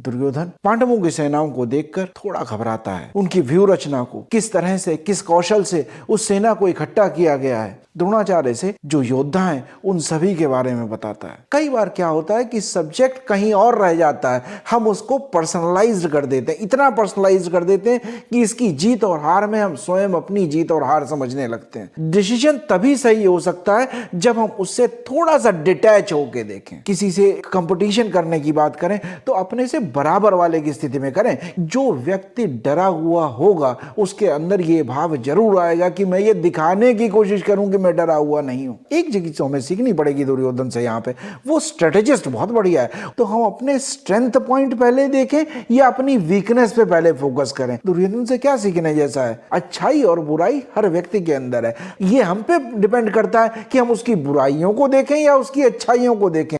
दुर्योधन पांडवों की सेनाओं को देखकर थोड़ा घबराता है। उनकी व्यूह रचना को, किस तरह से, किस कौशल से उस सेना को इकट्ठा किया गया है, द्रोणाचार्य से जो योद्धा हैं उन सभी के बारे में बताता है। कई बार क्या होता है कि सब्जेक्ट कहीं और रह जाता है, हम उसको पर्सनलाइज्ड कर देते हैं, इतना पर्सनलाइज्ड कर देते हैं कि इसकी जीत और हार में हम स्वयं अपनी जीत और हार समझने लगते हैं। डिसीजन तभी सही हो सकता है जब हम उससे थोड़ा सा डिटैच होके देखें। किसी से कंपटीशन करने की बात करें तो अपने से बराबर वाले की स्थिति में करें। जो व्यक्ति डरा हुआ होगा उसके अंदर ये भाव जरूर आएगा कि मैं ये दिखाने की कोशिश करूं कि मैं डरा हुआ नहीं हूं। एक जगह तो हमें सीखनी पड़ेगी दुर्योधन से, यहाँ पे वो स्ट्रेटेजिस्ट बहुत बढ़िया है। तो हम अपने स्ट्रेंथ पॉइंट पहले देखें या अपनी वीकनेस पे पहले फोकस करें। दुर्योधन से क्या सीखने जैसा है? अच्छाई और बुराई हर व्यक्ति के अंदर है। ये हम पे डिपेंड करता है कि हम उसकी बुराइयों को देखें या उसकी अच्छाइयों को देखें।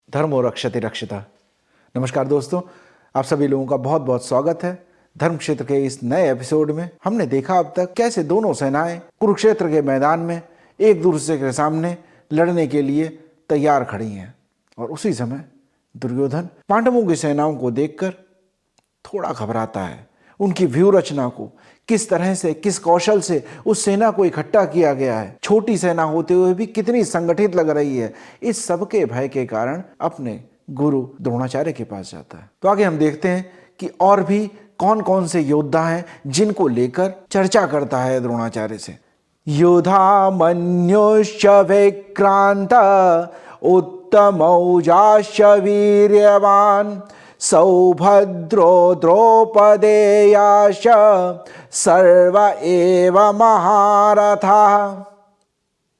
धर्मो रक्षति रक्षिता। नमस्कार दोस्तों, आप सभी लोगों का बहुत बहुत स्वागत है धर्म क्षेत्र के इस नए एपिसोड में। हमने देखा अब तक कैसे दोनों सेनाएं कुरुक्षेत्र के मैदान में एक दूसरे के सामने लड़ने के लिए तैयार खड़ी हैं, और उसी समय दुर्योधन पांडवों की सेनाओं को देखकर थोड़ा घबराता है। उनकी व्यूह रचना को, किस तरह से, किस कौशल से उस सेना को इकट्ठा किया गया है, छोटी सेना होते हुए भी कितनी संगठित लग रही है, इस सबके भय के कारण अपने गुरु द्रोणाचार्य के पास जाता है। तो आगे हम देखते हैं कि और भी कौन कौन से योद्धा हैं जिनको लेकर चर्चा करता है द्रोणाचार्य से। योद्धा मन्युश्च विक्रांत उत्तमौजाश्च वीर्यवान सौभद्रो द्रौपदेयाश्च सर्व एव महारथा।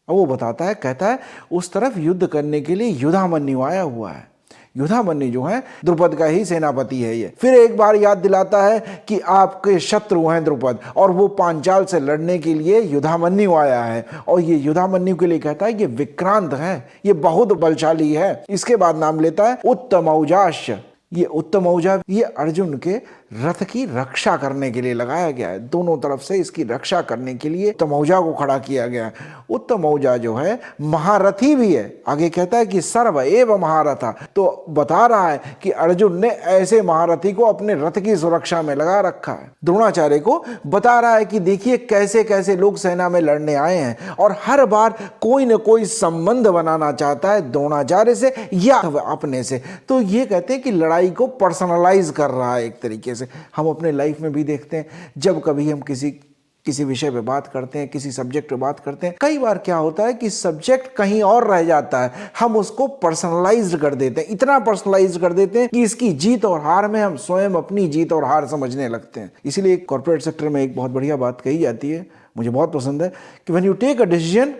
वो बताता है, कहता है उस तरफ युद्ध करने के लिए युधामन्यु आया हुआ है। युधामन्यु जो है द्रुपद का ही सेनापति है। ये फिर एक बार याद दिलाता है कि आपके शत्रु हैं द्रुपद, और वो पांचाल से लड़ने के लिए युधामन्यु आया है। और ये युधामन्यु के लिए कहता है ये विक्रांत है, ये बहुत बलशाली है। इसके बाद नाम लेता है उत्तमौजाश्च। ये उत्तमौजा ये अर्जुन के रथ की रक्षा करने के लिए लगाया गया है। दोनों तरफ से इसकी रक्षा करने के लिए उत्तमौजा को खड़ा किया गया है। उत्तमौजा जो है महारथी भी है। आगे कहता है कि सर्व एव महारथा, तो बता रहा है कि अर्जुन ने ऐसे महारथी को अपने रथ की सुरक्षा में लगा रखा है। द्रोणाचार्य को बता रहा है कि देखिए कैसे कैसे लोग सेना में लड़ने आए हैं, और हर बार कोई न कोई संबंध बनाना चाहता है द्रोणाचार्य से या अपने से। तो ये कहते हैं कि लड़ाई को पर्सनलाइज कर रहा है एक तरीके से। हम अपने लाइफ में भी देखते हैं, जब कभी हम किसी विषय पे बात करते हैं, किसी सब्जेक्ट पे बात करते हैं, कई बार क्या होता है कि सब्जेक्ट कहीं और रह जाता है, हम उसको पर्सनलाइज्ड कर देते हैं, इतना पर्सनलाइज्ड कर देते हैं कि इसकी जीत और हार में हम स्वयं अपनी जीत और हार समझने लगते हैं। इसीलिए कॉर्पोरेट सेक्टर में एक बहुत बढ़िया बात कही जाती है, मुझे बहुत पसंद है, कि when you take a decision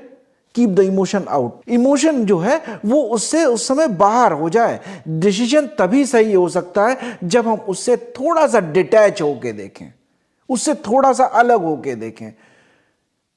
keep the emotion out. Emotion जो है वो उससे उस समय बाहर हो जाए। डिसीजन तभी सही हो सकता है जब हम उससे थोड़ा सा डिटैच होके देखें, उससे थोड़ा सा अलग होके देखें।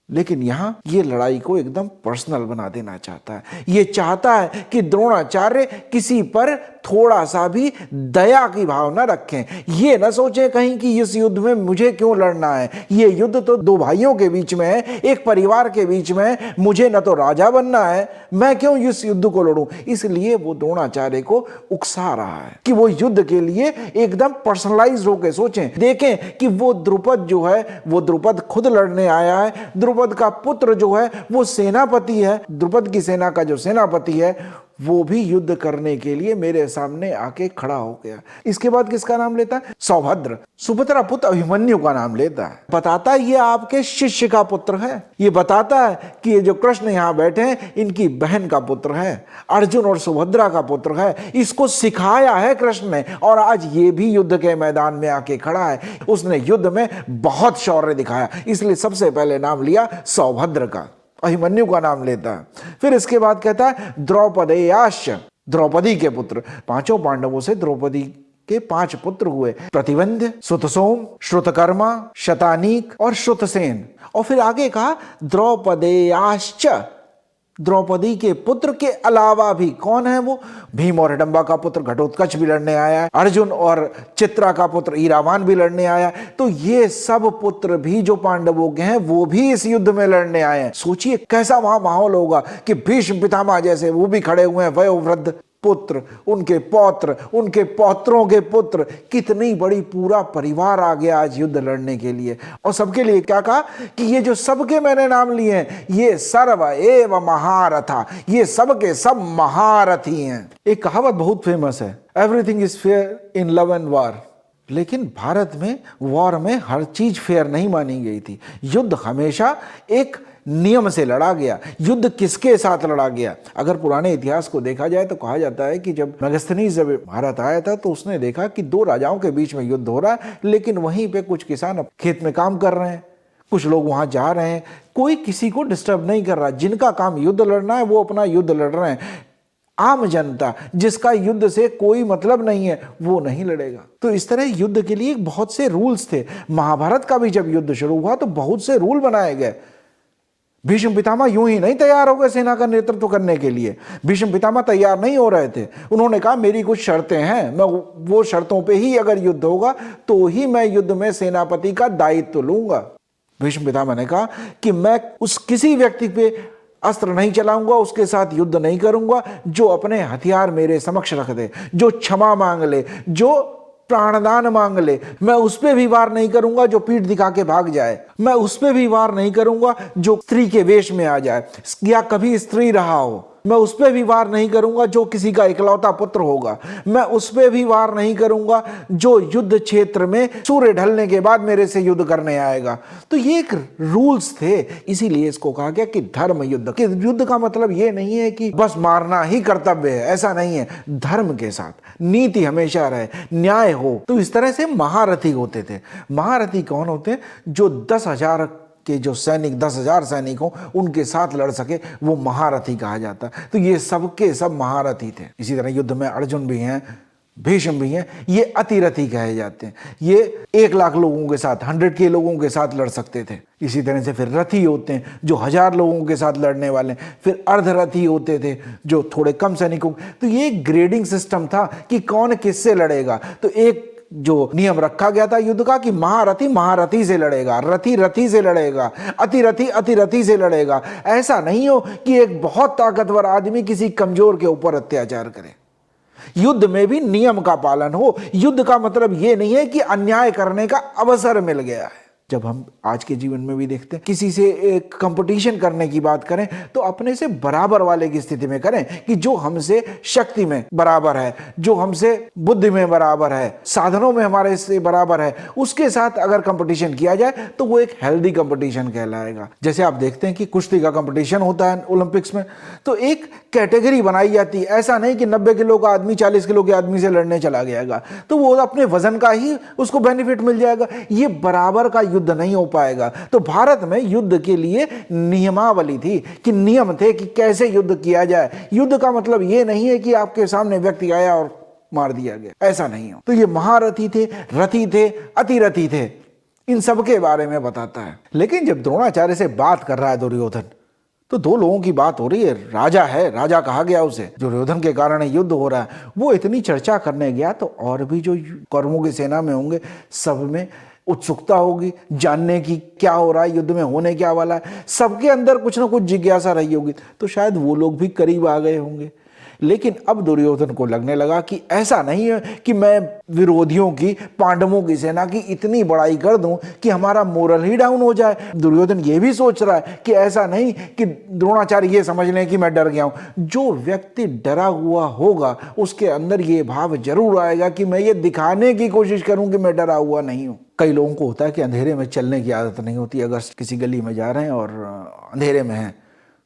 लेकिन यहां ये लड़ाई को एकदम पर्सनल बना देना चाहता है। ये चाहता है कि द्रोणाचार्य किसी पर थोड़ा सा भी दया की भावना रखें। ये ना सोचें कहीं कि इस युद्ध में मुझे क्यों लड़ना है, ये युद्ध तो दो भाइयों के बीच में है, एक परिवार के बीच में है, मुझे ना तो राजा बनना है, मैं क्यों इस युद्ध को लड़ूं। इसलिए वो द्रोणाचार्य को उकसा रहा है कि वो युद्ध के लिए एकदम पर्सनलाइज होकर सोचें। देखें कि वो द्रुपद जो है, वो द्रुपद खुद लड़ने आया है, द्रुपद का पुत्र जो है वो सेनापति है, द्रुपद की सेना का जो सेनापति है वो भी युद्ध करने के लिए मेरे सामने आके खड़ा हो गया। इसके बाद किसका नाम लेता है? सौभद्र, सुभद्रा पुत्र अभिमन्यु का नाम लेता है। बताता है ये आपके शिष्य का पुत्र है। ये बताता है कि ये जो कृष्ण यहां बैठे हैं इनकी बहन का पुत्र है, अर्जुन और सुभद्रा का पुत्र है। इसको सिखाया है कृष्ण ने, और आज ये भी युद्ध के मैदान में आके खड़ा है। उसने युद्ध में बहुत शौर्य दिखाया, इसलिए सबसे पहले नाम लिया सौभद्र का, अभिमन्यु का नाम लेता है। फिर इसके बाद कहता है द्रौपदेयाश्च, द्रौपदी के पुत्र। पांचों पांडवों से द्रौपदी के 5 पुत्र हुए, प्रतिबंध, श्रुतसोम, श्रुतकर्मा, शतानीक और श्रुतसेन। और फिर आगे कहा द्रौपदेयाश्च, द्रौपदी के पुत्र के अलावा भी कौन है वो? भीम और हिडंबा का पुत्र घटोत्कच भी लड़ने आया है, अर्जुन और चित्रा का पुत्र ईरावान भी लड़ने आया। तो ये सब पुत्र भी जो पांडवों के हैं वो भी इस युद्ध में लड़ने आए हैं। सोचिए कैसा वहां माहौल होगा कि भीष्म पितामह जैसे वो भी खड़े हुए हैं, वयोवृद्ध पुत्र, उनके पौत्र, उनके पौत्रों के पुत्र, कितनी बड़ी पूरा परिवार आ गया आज युद्ध लड़ने के लिए। और सबके लिए क्या कहा कि ये जो सबके मैंने नाम लिए हैं ये सर्व एव महारथा, ये सबके सब महारथी हैं। एक कहावत बहुत फेमस है, everything is fair in love and war. लेकिन भारत में वॉर में हर चीज फेयर नहीं मानी गई थी। युद्ध हमेशा एक नियम से लड़ा गया। युद्ध किसके साथ लड़ा गया? अगर पुराने इतिहास को देखा जाए तो कहा जाता है कि जब मेगास्थनीज जब भारत आया था तो उसने देखा कि दो राजाओं के बीच में युद्ध हो रहा है, लेकिन वहीं पे कुछ किसान खेत में काम कर रहे हैं, कुछ लोग वहां जा रहे हैं, कोई किसी को डिस्टर्ब नहीं कर रहा। जिनका काम युद्ध लड़ना है वो अपना युद्ध लड़ रहे हैं। आम जनता जिसका युद्ध से कोई मतलब नहीं है वो नहीं लड़ेगा। तो इस तरह युद्ध के लिए बहुत से रूल्स थे। महाभारत का भी जब युद्ध शुरू हुआ तो बहुत से रूल बनाए गए। भीष्म पितामह यूं ही नहीं तैयार हो गए सेना का नेतृत्व करने के लिए। भीष्म पितामह तैयार नहीं हो रहे थे। उन्होंने कहा मेरी कुछ शर्तें हैं, मैं वो शर्तों पे ही अगर युद्ध होगा तो ही मैं युद्ध में सेनापति का दायित्व लूंगा। भीष्म पितामह ने कहा कि मैं उस किसी व्यक्ति पे अस्त्र नहीं चलाऊंगा, उसके साथ युद्ध नहीं करूंगा जो अपने हथियार मेरे समक्ष रख दे, जो क्षमा मांग ले, जो प्राणदान मांग ले। मैं उस पे भी वार नहीं करूंगा जो पीठ दिखा के भाग जाए। मैं उस पे भी वार नहीं करूंगा जो स्त्री के वेश में आ जाए या कभी स्त्री रहा हो। मैं उस पे भी वार नहीं करूंगा जो किसी का इकलौता पुत्र होगा। मैं उस पे भी वार नहीं करूंगा जो युद्ध क्षेत्र में सूर्य ढलने के बाद मेरे से युद्ध करने आएगा। तो ये एक रूल्स थे। इसीलिए इसको कहा गया कि धर्म युद्ध। कि युद्ध का मतलब ये नहीं है कि बस मारना ही कर्तव्य है, ऐसा नहीं है। धर्म के साथ नीति हमेशा रहे, न्याय हो। तो इस तरह से महारथी होते थे। महारथी कौन होते हैं? जो 10,000 के जो सैनिक 10,000 सैनिक हो उनके साथ लड़ सके, वो महारथी कहा जाता। तो ये सबके सब महारथी थे। इसी तरह युद्ध में अर्जुन भी हैं, भीष्म भी हैं, ये अतिरथी कहे जाते हैं। ये 1,00,000 लोगों के साथ, 100K लोगों के साथ लड़ सकते थे। इसी तरह से फिर रथी होते हैं जो 1,000 लोगों के साथ लड़ने वाले। फिर अर्धरथी होते थे जो थोड़े कम सैनिकों। तो ये ग्रेडिंग सिस्टम था कि कौन किससे लड़ेगा। तो एक जो नियम रखा गया था युद्ध का कि महारथी महारथी से लड़ेगा, रथी रथी से लड़ेगा, अतिरथी अतिरथी से लड़ेगा। ऐसा नहीं हो कि एक बहुत ताकतवर आदमी किसी कमजोर के ऊपर अत्याचार करे। युद्ध में भी नियम का पालन हो। युद्ध का मतलब यह नहीं है कि अन्याय करने का अवसर मिल गया है। जब हम आज के जीवन में भी देखते हैं किसी से एक कंपटीशन करने की बात करें तो अपने से बराबर वाले की स्थिति में करें कि जो हमसे शक्ति में बराबर है, जो हमसे बुद्धि में बराबर है, साधनों में हमारे से बराबर है, उसके साथ अगर कंपटीशन किया जाए तो वो एक हेल्दी कंपटीशन कहलाएगा। जैसे आप देखते हैं कि कुश्ती का कंपटीशन होता है ओलंपिक्स में, तो एक कैटेगरी बनाई जाती है। ऐसा नहीं कि 90 किलो का आदमी 40 किलो के आदमी से लड़ने चला गया तो वो अपने वजन का ही उसको बेनिफिट मिल जाएगा। ये बराबर का युद्ध नहीं हो पाएगा। तो भारत में युद्ध के लिए नियमावली थी कि नियम थे कि कैसे युद्ध किया जाए। युद्ध का मतलब ये नहीं है कि आपके सामने व्यक्ति आया और मार दिया गया, ऐसा नहीं हो। तो ये महारथी थे, रथी थे, अतिरथी थे, इन सब के बारे में बताता है। लेकिन जब द्रोणाचार्य से बात कर रहा है दुर्योधन तो दो लोगों की बात हो रही है। राजा है, राजा कहा गया उसे, दुर्योधन के कारण युद्ध हो रहा है। वो इतनी चर्चा करने गया तो और भी जो कौरवों की सेना में होंगे सब में उत्सुकता होगी जानने की क्या हो रहा है, युद्ध में होने क्या वाला है। सबके अंदर कुछ ना कुछ जिज्ञासा रही होगी। तो शायद वो लोग भी करीब आ गए होंगे। लेकिन अब दुर्योधन को लगने लगा कि ऐसा नहीं है कि मैं विरोधियों की, पांडवों की सेना की इतनी बड़ाई कर दूं कि हमारा मोरल ही डाउन हो जाए। दुर्योधन ये भी सोच रहा है कि ऐसा नहीं कि द्रोणाचार्य ये समझ लें कि मैं डर गया हूं। जो व्यक्ति डरा हुआ होगा उसके अंदर ये भाव जरूर आएगा कि मैं ये दिखाने की कोशिश करूं कि मैं डरा हुआ नहीं हूं। कई लोगों को होता है कि अंधेरे में चलने की आदत नहीं होती। अगर किसी गली में जा रहे हैं और अंधेरे में हैं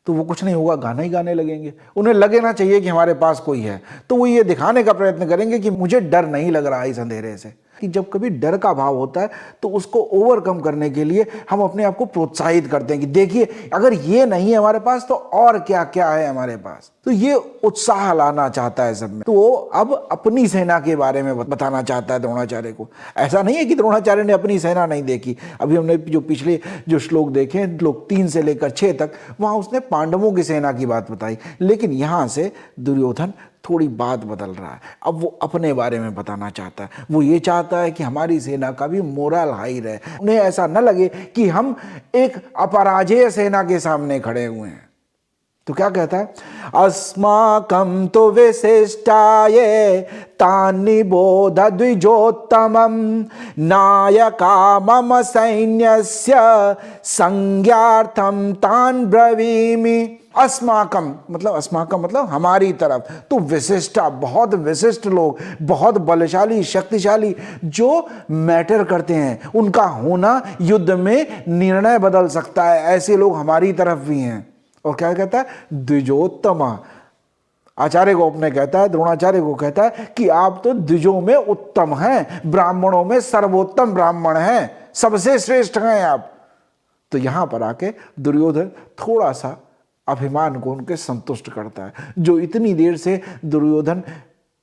तो वो कुछ नहीं होगा, गाना ही गाने लगेंगे। उन्हें लगे ना चाहिए कि हमारे पास कोई है, तो वो ये दिखाने का प्रयत्न करेंगे कि मुझे डर नहीं लग रहा इस अंधेरे से। कि जब कभी डर का भाव होता है तो उसको ओवरकम करने के लिए हम अपने आप को प्रोत्साहित करते हैं कि देखिए अगर ये नहीं है हमारे पास तो और क्या क्या है हमारे पास। तो ये उत्साह लाना चाहता है सब में। तो वो अब अपनी सेना के बारे में बताना चाहता है द्रोणाचार्य को। ऐसा नहीं है कि द्रोणाचार्य ने अपनी सेना नहीं देखी। अभी हमने जो पिछले जो श्लोक देखे, श्लोक 3 से लेकर 6 तक, वहां उसने पांडवों की सेना की बात बताई, लेकिन यहां से दुर्योधन थोड़ी बात बदल रहा है। अब वो अपने बारे में बताना चाहता है। वो ये चाहता है कि हमारी सेना का भी मोरल हाई रहे, उन्हें ऐसा न लगे कि हम एक अपराजेय सेना के सामने खड़े हुए हैं। तो क्या कहता है, अस्माकं तो विशिष्टाये तान्निबोध द्विजोत्तमं नायका मम सैन्यस्य संज्ञार्थं तान् ब्रवीमि। अस्माकम मतलब हमारी तरफ, तो विशिष्टा, बहुत विशिष्ट लोग, बहुत बलशाली शक्तिशाली जो मैटर करते हैं, उनका होना युद्ध में निर्णय बदल सकता है, ऐसे लोग हमारी तरफ भी हैं। और क्या कहता है, द्विजोत्तम, आचार्य को अपने कहता है, द्रोणाचार्य को कहता है कि आप तो द्विजों में उत्तम हैं, ब्राह्मणों में सर्वोत्तम ब्राह्मण हैं, सबसे श्रेष्ठ हैं आप। तो यहां पर आके दुर्योधन थोड़ा सा अभिमान को उनके संतुष्ट करता है। जो इतनी देर से दुर्योधन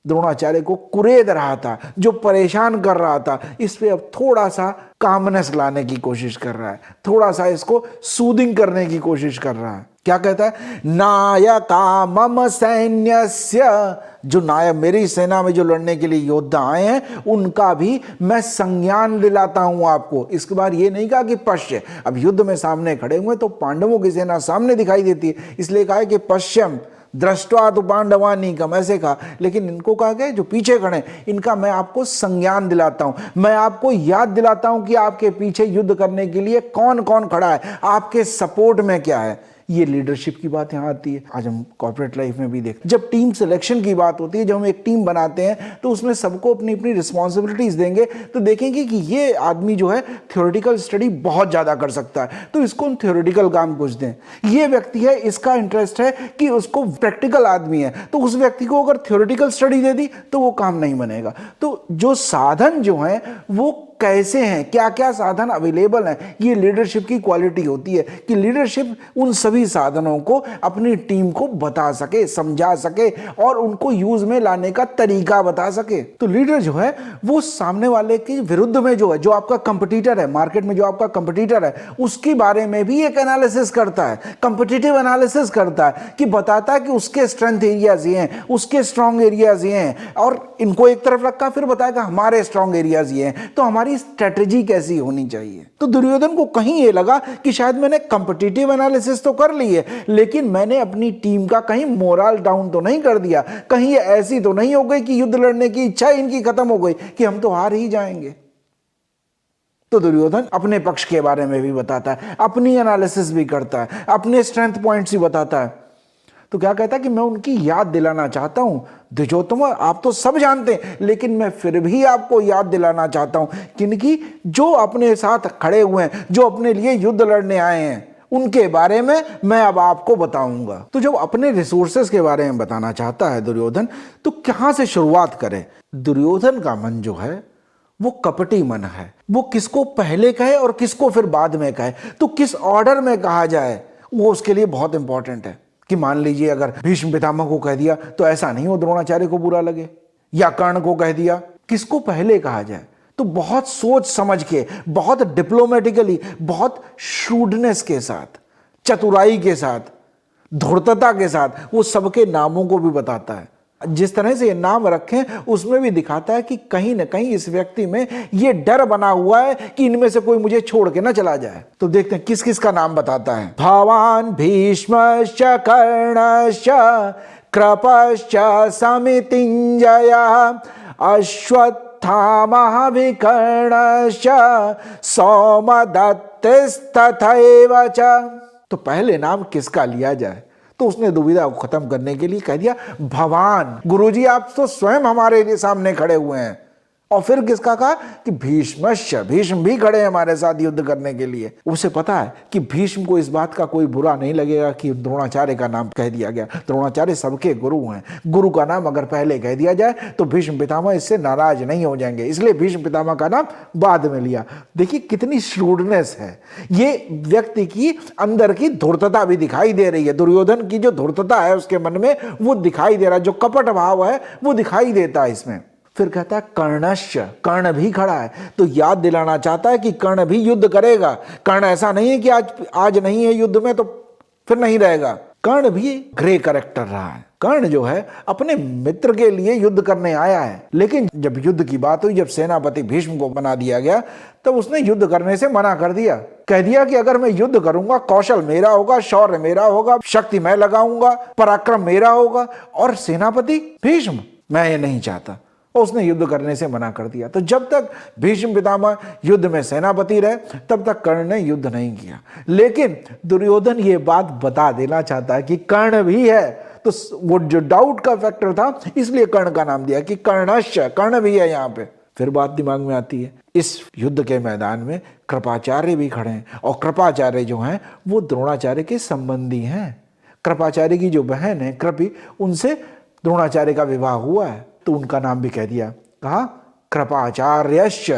द्रोणाचार्य को कुरेद रहा था, जो परेशान कर रहा था, इस पे अब थोड़ा सा कामनेस लाने की कोशिश कर रहा है, थोड़ा सा इसको सूदिंग करने की कोशिश कर रहा है। क्या कहता है, नायका मम सैन्यस्य, जो नायक मेरी सेना में जो लड़ने के लिए योद्धा आए हैं उनका भी मैं संज्ञान दिलाता हूं आपको। इसके बाद ये नहीं कहा कि पश्य, अब युद्ध में सामने खड़े हुए तो पांडवों की सेना सामने दिखाई देती है, इसलिए कहा है कि पश्यम दृष्टवा तो पांडवानीकम, ऐसे कहा। लेकिन इनको कहा गया जो पीछे खड़े, इनका मैं आपको संज्ञान दिलाता हूं, मैं आपको याद दिलाता हूं कि आपके पीछे युद्ध करने के लिए कौन कौन खड़ा है, आपके सपोर्ट में क्या है। ये लीडरशिप की बात यहाँ आती है। आज हम कॉर्पोरेट लाइफ में भी देखते हैं, जब टीम सिलेक्शन की बात होती है, जब हम एक टीम बनाते हैं तो उसमें सबको अपनी अपनी रिस्पॉन्सिबिलिटीज देंगे, तो देखेंगे कि ये आदमी जो है थ्योरेटिकल स्टडी बहुत ज़्यादा कर सकता है, तो इसको हम थ्योरेटिकल काम कुछ दें। ये व्यक्ति है, इसका इंटरेस्ट है कि उसको प्रैक्टिकल आदमी है, तो उस व्यक्ति को अगर थ्योरेटिकल स्टडी दे दी तो वो काम नहीं बनेगा। तो जो साधन जो हैं वो कैसे हैं, क्या क्या साधन अवेलेबल हैं, ये लीडरशिप की क्वालिटी होती है कि लीडरशिप उन सभी साधनों को अपनी टीम को बता सके, समझा सके और उनको यूज में लाने का तरीका बता सके। तो लीडर जो है वो सामने वाले के विरुद्ध में जो है, जो आपका कंपटीटर है, मार्केट में जो आपका कंपटीटर है, उसके बारे में भी एक एनालिसिस करता है, कंपटीटिव एनालिसिस करता है कि बताता है कि उसके स्ट्रेंथ एरियाज ये हैं, उसके स्ट्रॉन्ग एरियाज ये हैं, और इनको एक तरफ रखा फिर बताएगा हमारे स्ट्रॉन्ग एरियाज ये हैं, तो हमारी स्ट्रेटजी कैसी होनी चाहिए। तो दुर्योधन को कहीं ये लगा कि शायद मैंने कंपटीटिव एनालिसिस तो कर ली है, लेकिन मैंने अपनी टीम का कहीं मोरल डाउन तो नहीं कर दिया, कहीं ये ऐसी तो नहीं हो गई कि युद्ध लड़ने की इच्छा इनकी खत्म हो गई कि हम तो हार ही जाएंगे। तो दुर्योधन अपने पक्ष के बारे में भी बताता है, अपनी एनालिसिस भी करता है, अपने स्ट्रेंथ पॉइंट्स भी बताता है। तो क्या कहता है कि मैं उनकी याद दिलाना चाहता हूं, द्विजोत्तम आप तो सब जानते हैं, लेकिन मैं फिर भी आपको याद दिलाना चाहता हूं किनकी, जो अपने साथ खड़े हुए हैं, जो अपने लिए युद्ध लड़ने आए हैं, उनके बारे में मैं अब आपको बताऊंगा। तो जब अपने रिसोर्सेस के बारे में बताना चाहता है दुर्योधन, तो कहां से शुरुआत करें। दुर्योधन का मन जो है वो कपटी मन है, वो किसको पहले कहे और किसको फिर बाद में कहे, तो किस ऑर्डर में कहा जाए वो उसके लिए बहुत इंपॉर्टेंट है। कि मान लीजिए अगर भीष्म पितामह को कह दिया तो ऐसा नहीं हो द्रोणाचार्य को बुरा लगे, या कर्ण को कह दिया, किसको पहले कहा जाए। तो बहुत सोच समझ के, बहुत डिप्लोमेटिकली, बहुत श्रूडनेस के साथ, चतुराई के साथ, धूर्तता के साथ वो सबके नामों को भी बताता है। जिस तरह से ये नाम रखें उसमें भी दिखाता है कि कहीं ना कहीं इस व्यक्ति में ये डर बना हुआ है कि इनमें से कोई मुझे छोड़ के ना चला जाए। तो देखते हैं किस किस का नाम बताता है। भवान भीष्मश्च कर्णश्च कृपश्च समितिञ्जय अश्वत्थामः विकर्णश्च सौमदत्तिस्तथैव च। तो पहले नाम किसका लिया जाए, तो उसने दुविधा को खत्म करने के लिए कह दिया भवान। गुरुजी आप तो स्वयं हमारे लिए सामने खड़े हुए हैं, और फिर किसका कहा कि भीष्मश्च, भीष्म भी खड़े हैं हमारे साथ युद्ध करने के लिए। उसे पता है कि भीष्म को इस बात का कोई बुरा नहीं लगेगा कि द्रोणाचार्य का नाम कह दिया गया। द्रोणाचार्य सबके गुरु हैं, गुरु का नाम अगर पहले कह दिया जाए तो भीष्म पितामह इससे नाराज नहीं हो जाएंगे, इसलिए भीष्म पितामह का नाम बाद में लिया। देखिए कितनी श्रूडनेस है, ये व्यक्ति की अंदर की धूर्तता भी दिखाई दे रही है। दुर्योधन की जो धूर्तता है उसके मन में वो दिखाई दे रहा है, जो कपट भाव है वो दिखाई देता है इसमें। फिर कहता है कर्णश्च, कर्ण भी खड़ा है, तो याद दिलाना चाहता है कि कर्ण भी युद्ध करेगा। कर्ण ऐसा नहीं है कि आज नहीं है युद्ध में तो फिर नहीं रहेगा। कर्ण भी ग्रे कैरेक्टर रहा है। कर्ण जो है अपने मित्र के लिए युद्ध करने आया है, लेकिन जब युद्ध की बात हुई, जब सेनापति भीष्म को बना दिया गया, तब उसने युद्ध करने से मना कर दिया। कह दिया कि अगर मैं युद्ध करूंगा, कौशल मेरा होगा, शौर्य मेरा होगा, शक्ति मैं लगाऊंगा, पराक्रम मेरा होगा, और सेनापति भीष्म, मैं ये नहीं चाहता। उसने युद्ध करने से मना कर दिया। तो जब तक भीष्म पितामह युद्ध में सेनापति रहे तब तक कर्ण ने युद्ध नहीं किया। लेकिन दुर्योधन ये बात बता देना चाहता है कि कर्ण भी है, तो वो जो डाउट का फैक्टर था इसलिए कर्ण का नाम दिया कि कर्णश्च, कर्ण भी है यहाँ पे। फिर बात दिमाग में आती है, इस युद्ध के मैदान में कृपाचार्य भी खड़े हैं, और कृपाचार्य जो हैं वो द्रोणाचार्य के संबंधी हैं। कृपाचार्य की जो बहन है कृपी, उनसे द्रोणाचार्य का विवाह हुआ है, तो उनका नाम भी कह दिया, कहा कृपाचार्यश्च,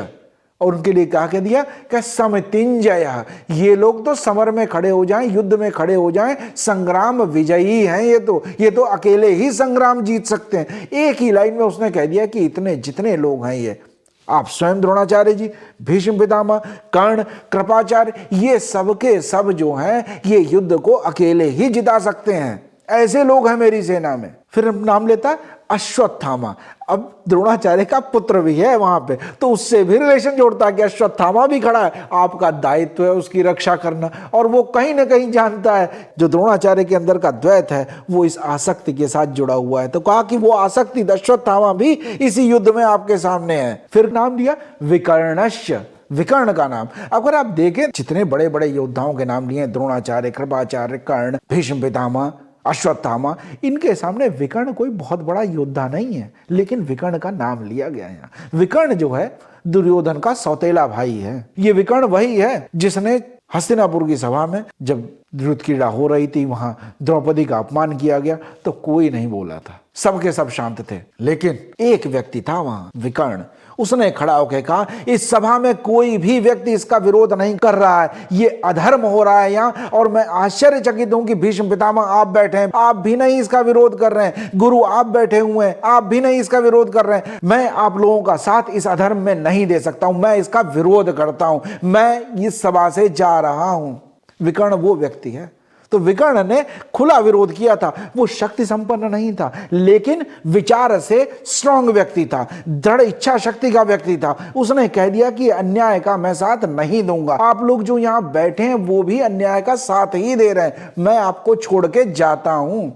और उनके लिए क्या कह दिया कि समतिंजय। ये लोग तो समर में खड़े हो जाएं, युद्ध में खड़े हो जाएं, संग्राम विजयी हैं ये तो अकेले ही संग्राम जीत सकते हैं। एक ही लाइन में उसने कह दिया कि इतने जितने लोग हैं ये, आप स्वयं द्रोणाचार्य जी, भीष्म पितामह, कर्ण, कृपाचार्य, ये सबके सब जो हैं ये युद्ध को अकेले ही जिता सकते हैं, ऐसे लोग हैं मेरी सेना में। फिर नाम लेता है अश्वत्थामा। अब द्रोणाचार्य का पुत्र भी है वहां पे, तो उससे भी रिलेशन जोड़ता है कि अश्वत्थामा भी खड़ा है, आपका दायित्व है उसकी रक्षा करना। और वो कहीं ना कहीं जानता है जो द्रोणाचार्य के अंदर का द्वैत है वो इस आसक्ति के साथ जुड़ा हुआ है, तो कहा कि वो आसक्ति अश्वत्थामा भी इसी युद्ध में आपके सामने है। फिर नाम दिया विकर्णश्च, विकर्ण का नाम। अगर आप देखें जितने बड़े बड़े योद्धाओं के नाम लिए, द्रोणाचार्य, कृपाचार्य, कर्ण, भीष्म पितामह, अश्वत्थामा, इनके सामने विकर्ण कोई बहुत बड़ा योद्धा नहीं है, लेकिन विकर्ण का नाम लिया गया है। विकर्ण जो है दुर्योधन का सौतेला भाई है। ये विकर्ण वही है जिसने हस्तिनापुर की सभा में जब युद्ध क्रीड़ा हो रही थी, वहां द्रौपदी का अपमान किया गया तो कोई नहीं बोला था, सबके सब शांत थे, लेकिन एक व्यक्ति था वहां विकर्ण, उसने खड़ा होकर कहा इस सभा में कोई भी व्यक्ति इसका विरोध नहीं कर रहा है, ये अधर्म हो रहा है यहाँ, और मैं आश्चर्यचकित हूं कि भीष्म पितामह आप बैठे हैं, आप भी नहीं इसका विरोध कर रहे हैं, गुरु आप बैठे हुए हैं, आप भी नहीं इसका विरोध कर रहे हैं। मैं आप लोगों का साथ इस अधर्म में नहीं दे सकता हूं, मैं इसका विरोध करता हूं, मैं इस सभा से जा रहा हूं। विकर्ण वो व्यक्ति है। तो विकर्ण ने खुला विरोध किया था। वो शक्ति संपन्न नहीं था, लेकिन विचार से स्ट्रांग व्यक्ति था, दृढ़ इच्छा शक्ति का व्यक्ति था। उसने कह दिया कि अन्याय का मैं साथ नहीं दूंगा, आप लोग जो यहां बैठे हैं वो भी अन्याय का साथ ही दे रहे हैं, मैं आपको छोड़ के जाता हूं।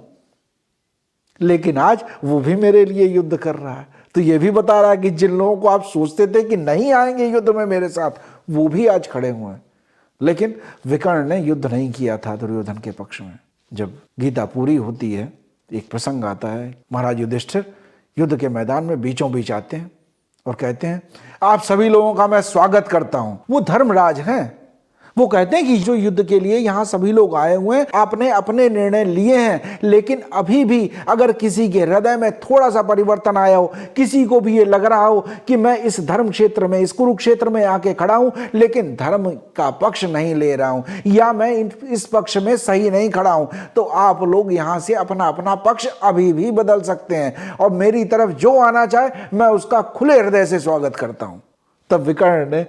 लेकिन आज वो भी मेरे लिए युद्ध कर रहा है। तो ये भी बता रहा है कि जिन लोगों को आप सोचते थे कि नहीं आएंगे युद्ध में मेरे साथ, वो भी आज खड़े हुए हैं। लेकिन विकर्ण ने युद्ध नहीं किया था दुर्योधन के पक्ष में। जब गीता पूरी होती है, एक प्रसंग आता है, महाराज युधिष्ठिर युद्ध के मैदान में बीचों बीच आते हैं और कहते हैं आप सभी लोगों का मैं स्वागत करता हूं। वो धर्मराज हैं, वो कहते हैं कि जो युद्ध के लिए यहां सभी लोग आए हुए हैं, आपने अपने निर्णय लिए हैं, लेकिन अभी भी अगर किसी के हृदय में थोड़ा सा परिवर्तन आया हो, किसी को भी ये लग रहा हो कि मैं इस धर्म क्षेत्र में, इस कुरुक्षेत्र में आके खड़ा हूं लेकिन धर्म का पक्ष नहीं ले रहा हूं, या मैं इस पक्ष में सही नहीं खड़ा हूं, तो आप लोग यहां से अपना अपना पक्ष अभी भी बदल सकते हैं, और मेरी तरफ जो आना चाहे मैं उसका खुले हृदय से स्वागत करता हूं। तब विकर्ण ने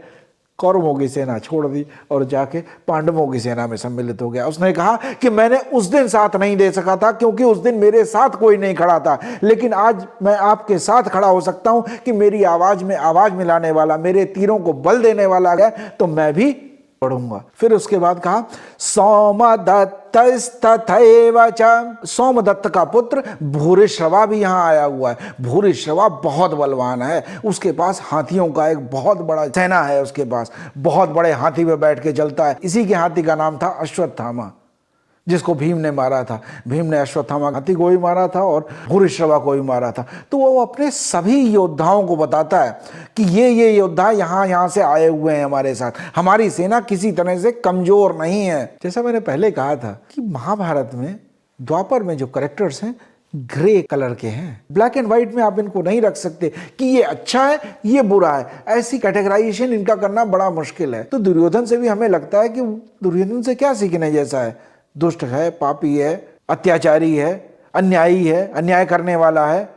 कौरवों की सेना छोड़ दी और जाके पांडवों की सेना में सम्मिलित हो गया। उसने कहा कि मैंने उस दिन साथ नहीं दे सका था क्योंकि उस दिन मेरे साथ कोई नहीं खड़ा था, लेकिन आज मैं आपके साथ खड़ा हो सकता हूं कि मेरी आवाज में आवाज मिलाने वाला, मेरे तीरों को बल देने वाला है, तो मैं भी पढ़ूंगा। फिर उसके बाद कहा सोमदत्तस्तथैव च, सोमदत्त का पुत्र भूरिश्रवा भी यहां आया हुआ है। भूरिश्रवा बहुत बलवान है, उसके पास हाथियों का एक बहुत बड़ा सेना है, उसके पास बहुत बड़े हाथी पे बैठ के चलता है। इसी के हाथी का नाम था अश्वत्थामा। जिसको भीम ने मारा था। भीम ने अश्वत्थामा हाथी को भी मारा था और भूरिश्रवा को भी मारा था। तो वो अपने सभी योद्धाओं को बताता है कि ये योद्धा यहाँ से आए हुए हैं हमारे साथ, हमारी सेना किसी तरह से कमजोर नहीं है। जैसा मैंने पहले कहा था कि महाभारत में द्वापर में जो कैरेक्टर्स हैं ग्रे कलर के हैं, ब्लैक एंड व्हाइट में आप इनको नहीं रख सकते कि ये अच्छा है ये बुरा है। ऐसी कैटेगराइजेशन इनका करना बड़ा मुश्किल है। तो दुर्योधन से भी हमें लगता है कि दुर्योधन से क्या सीखने जैसा है, दुष्ट है, पापी है, अत्याचारी है, अन्यायी है, अन्याय करने वाला है।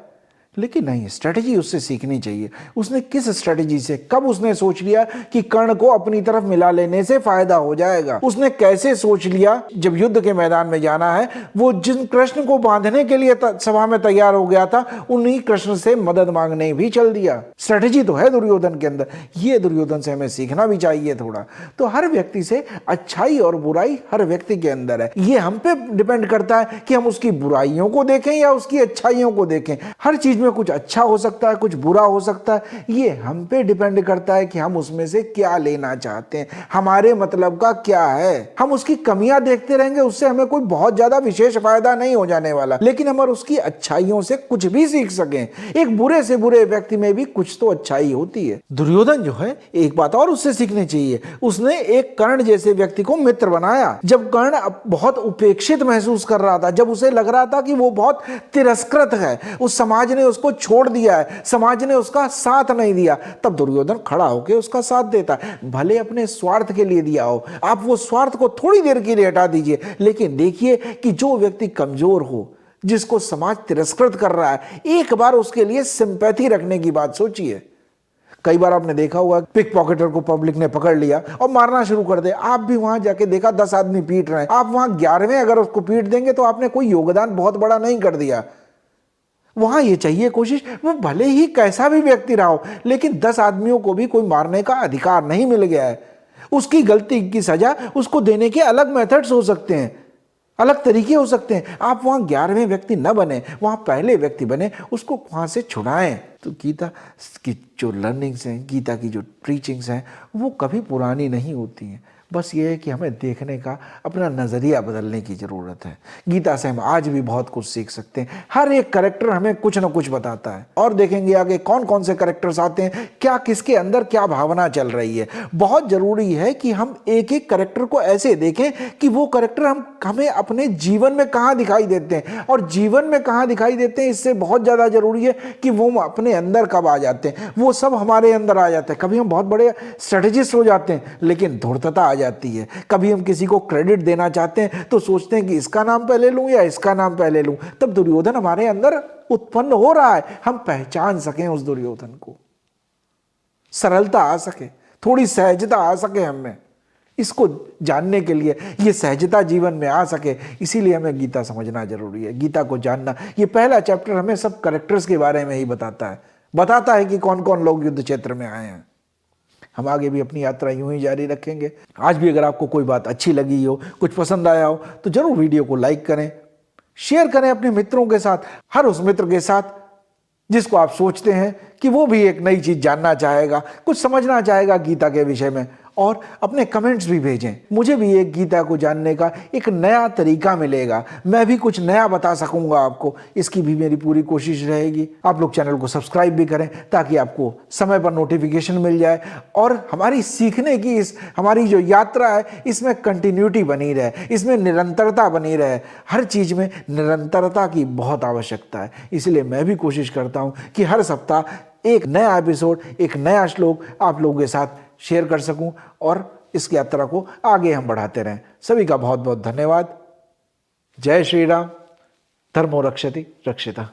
लेकिन नहीं, स्ट्रेटजी उससे सीखनी चाहिए। उसने किस स्ट्रेटजी से, कब उसने सोच लिया कि कर्ण को अपनी तरफ मिला लेने से फायदा हो जाएगा? उसने कैसे सोच लिया जब युद्ध के मैदान में जाना है? वो जिन कृष्ण को बांधने के लिए सभा में तैयार हो गया था, उन्हीं कृष्ण से मदद मांगने भी चल दिया। स्ट्रेटजी तो है दुर्योधन के अंदर। ये दुर्योधन से हमें सीखना भी चाहिए थोड़ा। तो हर व्यक्ति से अच्छाई और बुराई हर व्यक्ति के अंदर है। ये हम पे डिपेंड करता है कि हम उसकी बुराइयों को देखें या उसकी अच्छाइयों को देखें। हर चीज में कुछ अच्छा हो सकता है, कुछ बुरा हो सकता है। ये हम पे डिपेंड करता है कि हम उसमें से क्या लेना चाहते हैं, हमारे मतलब का क्या है। हम उसकी कमियां देखते रहेंगे, उससे हमें कोई बहुत ज्यादा विशेष फायदा नहीं हो जाने वाला। लेकिन हम उसकी अच्छाइयों से कुछ भी सीख सकें। एक बुरे से बुरे व्यक्ति में भी कुछ तो अच्छाई होती है। दुर्योधन जो है, एक बात और उससे सीखनी चाहिए, उसने एक कर्ण जैसे व्यक्ति को मित्र बनाया। जब कर्ण बहुत उपेक्षित महसूस कर रहा था, जब उसे लग रहा था कि वो बहुत तिरस्कृत है, उस समाज ने उसको छोड़ दिया है, समाज ने उसका साथ नहीं दिया, तब दुर्योधन खड़ा होकर उसका साथ देता है। भले अपने स्वार्थ के लिए दिया हो, आप वो स्वार्थ को थोड़ी देर के लिए हटा दीजिए, लेकिन देखिए कि जो व्यक्ति कमजोर हो, जिसको समाज तिरस्कृत कर रहा है, एक बार उसके लिए सिंपैथी रखने की बात सोचिए। कई बार आपने देखा होगा पिक पॉकेटर को पब्लिक ने पकड़ लिया और मारना शुरू कर दे। आप भी वहां जाके देखा 10 आदमी पीट रहे हैं, आप वहां 11वें अगर उसको पीट देंगे तो आपने कोई योगदान बहुत बड़ा नहीं कर दिया। वहां ये चाहिए कोशिश, वो भले ही कैसा भी व्यक्ति रहा हो, लेकिन 10 आदमियों को भी कोई मारने का अधिकार नहीं मिल गया है। उसकी गलती की सजा उसको देने के अलग मेथड्स हो सकते हैं, अलग तरीके हो सकते हैं। आप वहां 11वें व्यक्ति न बने, वहां पहले व्यक्ति बने, उसको वहां से छुड़ाएं। तो गीता की जो लर्निंग्स हैं, गीता की जो टीचिंग्स हैं, वो कभी पुरानी नहीं होती हैं। बस ये है कि हमें देखने का अपना नज़रिया बदलने की ज़रूरत है। गीता से हम आज भी बहुत कुछ सीख सकते हैं। हर एक कैरेक्टर हमें कुछ ना कुछ बताता है। और देखेंगे आगे कौन कौन से कैरेक्टर्स आते हैं, क्या किसके अंदर क्या भावना चल रही है। बहुत ज़रूरी है कि हम एक एक कैरेक्टर को ऐसे देखें कि वो कैरेक्टर हमें अपने जीवन में कहाँ दिखाई देते हैं, और जीवन में कहाँ दिखाई देते हैं इससे बहुत ज़्यादा ज़रूरी है कि वो अपने अंदर कब आ जाते हैं। वो सब हमारे अंदर आ जाते हैं। कभी हम बहुत बड़े स्ट्रेटेजिस्ट हो जाते हैं, लेकिन धूर्तता आ जाती है। कभी हम किसी को क्रेडिट देना चाहते हैं तो सोचते हैं कि इसका नाम पहले लूं या इसका नाम पहले लूं। तब दुर्योधन हमारे अंदर उत्पन्न हो रहा है। हम पहचान सकें उस दुर्योधन को, सरलता आ सके, थोड़ी सहजता आ सके हमें, इसको जानने के लिए, ये सहजता जीवन में आ सके, इसीलिए हमें गीता समझना जरूरी है, गीता को जानना। ये पहला चैप्टर हमें सब कैरेक्टर्स के बारे में ही बताता है कि कौन कौन लोग युद्ध क्षेत्र में आए हैं। हम आगे भी अपनी यात्रा यूं ही जारी रखेंगे। आज भी अगर आपको कोई बात अच्छी लगी हो, कुछ पसंद आया हो, तो जरूर वीडियो को लाइक करें, शेयर करें अपने मित्रों के साथ, हर उस मित्र के साथ जिसको आप सोचते हैं कि वो भी एक नई चीज जानना चाहेगा, कुछ समझना चाहेगा गीता के विषय में। और अपने कमेंट्स भी भेजें, मुझे भी एक गीता को जानने का एक नया तरीका मिलेगा, मैं भी कुछ नया बता सकूंगा आपको, इसकी भी मेरी पूरी कोशिश रहेगी। आप लोग चैनल को सब्सक्राइब भी करें ताकि आपको समय पर नोटिफिकेशन मिल जाए और हमारी सीखने की हमारी जो यात्रा है इसमें कंटिन्यूटी बनी रहे, इसमें निरंतरता बनी रहे। हर चीज में निरंतरता की बहुत आवश्यकता है, इसलिए मैं भी कोशिश करता हूं कि हर सप्ताह एक नया एपिसोड, एक नया श्लोक आप लोगों के साथ शेयर कर सकूं और इस यात्रा को आगे हम बढ़ाते रहें। सभी का बहुत बहुत धन्यवाद। जय श्री राम। धर्मो रक्षति रक्षिता।